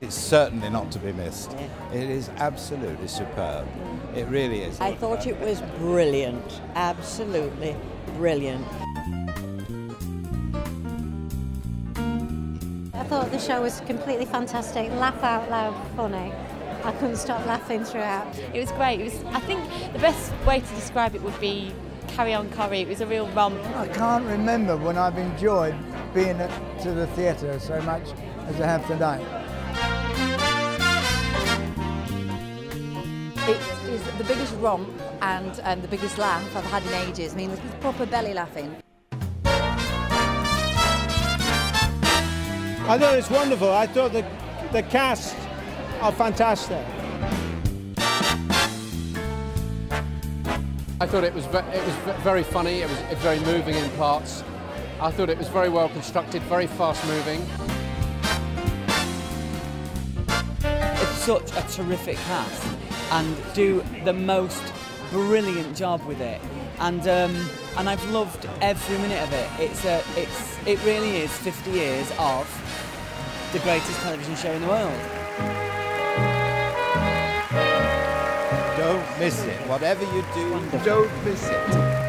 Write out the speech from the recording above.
It's certainly not to be missed. Yeah. It is absolutely superb. It really is. I thought it was brilliant, absolutely brilliant. I thought the show was completely fantastic, laugh out loud funny. I couldn't stop laughing throughout. It was great. I think the best way to describe it would be Carry On Corrie. It was a real romp. I can't remember when I've enjoyed being to the theatre so much as I have tonight. It is the biggest romp and the biggest laugh I've had in ages. I mean, it's proper belly laughing. I thought it's wonderful. I thought the cast are fantastic. I thought it was very funny. It was very moving in parts. I thought it was very well constructed, very fast moving. It's such a terrific cast and do the most brilliant job with it. And I've loved every minute of it. It really is 50 years of the greatest television show in the world. Don't miss it. Whatever you do, don't miss it.